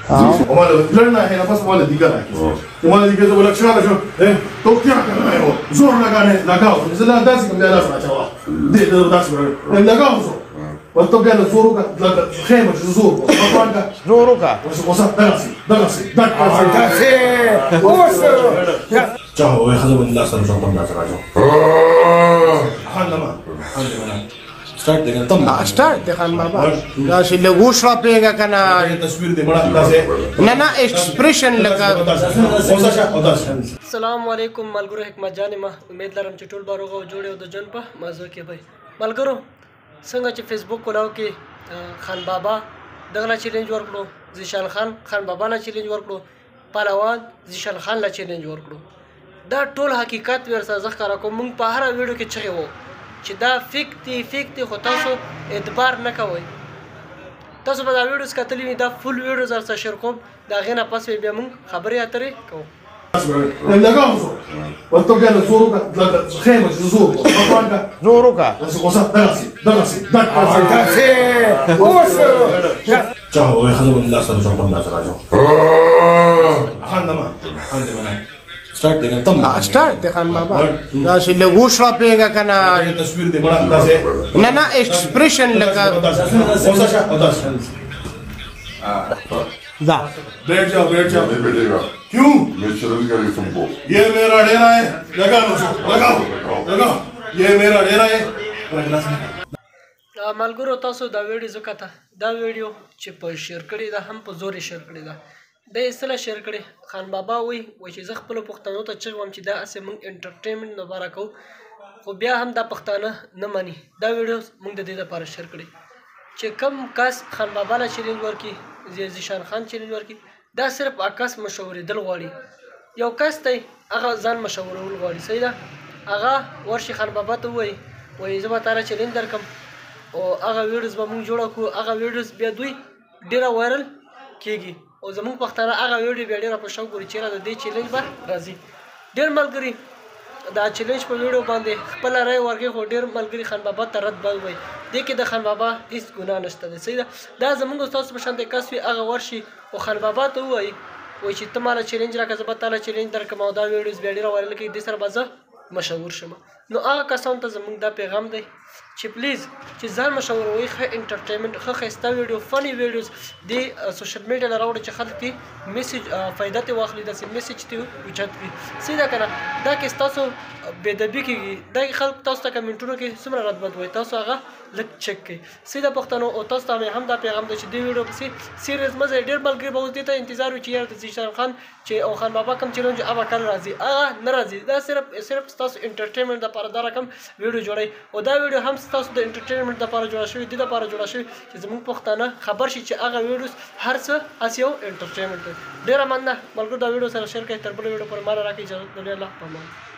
وماله لنا هنا بس ماله ديكنا وماله ديكنا ولا شغله شو ايه توقيع كلام هو زور لقاه اذا لا داسك من لا اسمع شوا دي داس لقاه زور والتوقيع زورك خيمه زور زورك وصل دغسي جاهو يخدم الناس اللي جنب الناس راجو حنا स्टार्ट देगा तब स्टार्ट देखा बाबा जैसे लोगों शॉप पे का करना तस्वीर दे बड़ा जैसे ना एक्सप्रेशन लगा अस्सलाम वालेकुम मलगुरो हिकमत जानिमा उम्मीद लरम چې ټول باروغه جوړه د جن په مازو کې بھائی ملګرو څنګه چې فیسبوک کولاو کې خان بابا دغه چیلنج ورکړو زیشان خان بابا نه چیلنج ورکړو پهلوان زیشان خان لا چیلنج ورکړو دا ټول حقیقت ورسره ځخره کوم موږ په هر ویډیو کې چغه وو چې دا فیک دی خو تاسو اعتبار نه کوئ تاسو به دا ویډیوز کتلی دا فول ویډیوز سره شیر کوم دا غینه پس بیا موږ خبرې اترې کوو لقاه زور والتوقيع زورك خيمه زورك وصل دغسي جاهو يخدم الناس اللي جنب الناس راجو حنا स्टार्ट देगा तब स्टार्ट देखा बाबा जैसे लोगों शॉप पे का करना तस्वीर दे बड़ा जैसे ना एक्सप्रेशन लगा जा बैठ जाओ नहीं बैठेगा क्यों मैं शर्म करी तुमको ये मेरा डेरा है लगाओ ये मेरा डेरा है ملګرو تاسو دا ویډیو زکاته دا ویډیو چې په شیر کړی دا هم په زور شیر کړی دا د اصله شیر کړي خان بابا وای چې زه خپل پښتنو ته چغوم چې دا اسه مونږ انټرټینمنټ لپاره کوو خو بیا هم دا پښتانه نه مانی دا ویډیو مونږ د دې لپاره شیر کړي چې کم کس خان بابا له چیلنج ورکی زیشان خان چیلنج ورکی دا صرف عکس مشورې دل غواړي یو کس ته هغه ځان مشورول غواړي صحیح ده هغه ورشي خان بابا ته وای زه به تعالی چیلنج درکم او هغه ویډیوز به مونږ جوړ کړو هغه ویډیوز بیا دوی ډیره وایرل کیږي او زموږ پښتانه هغه ویډیو بیا ډېره په شوق ګوري چې د دې چیلنج به راځي ډېر ملګري دا چیلنج په ویډیو باندې خپل رائے ورکړي خو ډېر ملګري خان بابا ته رد به وایي دې کې د خان بابا هیڅ ګناه نشته دی صحیح ده دا زموږ ستاسو په شان دی کس وي هغه ورشي او خان بابا ته ووایي چې ته ماله چیلنج راکړه زه به تاله چیلنج درکړم او دا ویډیوز بیا ډېره وایرل کړي دې سره به زه مشهور شم نو هغه کسانو ته زموږ دا پیغام دی چې پلیز چې ځان مشوره وي ښه انټرټینمنټ ښه ښایسته ویډیو فني ویډیوز د سوشل میډیا نه راوړي چې خلک ترې میسیج فایده ترې واخلي داسې میسیج ترې اوچت کړي صحیح ده که نه دا کې ستاسو بېادبي کېږي دا کې خلک تاسو ته کمنټونو کې څومره رد بد وایي تاسو هغه لږ چک کړئ صحیح ده پښتنو او تاسو ته هم دا پیغام دی چې دې ویډیو پسې سیریس مه ځئ ډېر ملګري به اوس دې ته انتظار وي چې یاره د زیشان خان چې او خان بابا کوم چیلنج هغه کله راځي هغه نه راځي دا صرف ستاسو انټرټینمنټ دپاره دا رقم ویډیو جوړئ او دا ویډیو هم ستاسو د انټرټینمنټ لپاره جوړه شوې دې لپاره جوړه شوې چې زموږ پښتانه خبر شي چې هغه ویډیوز هر څه هسې یو انټرټینمنټ دی ډېره مننه ملګرو دا ویډیو سره شیر کړئ تر بله ویډیو پورې ما راکړئ اجازه د الله په امان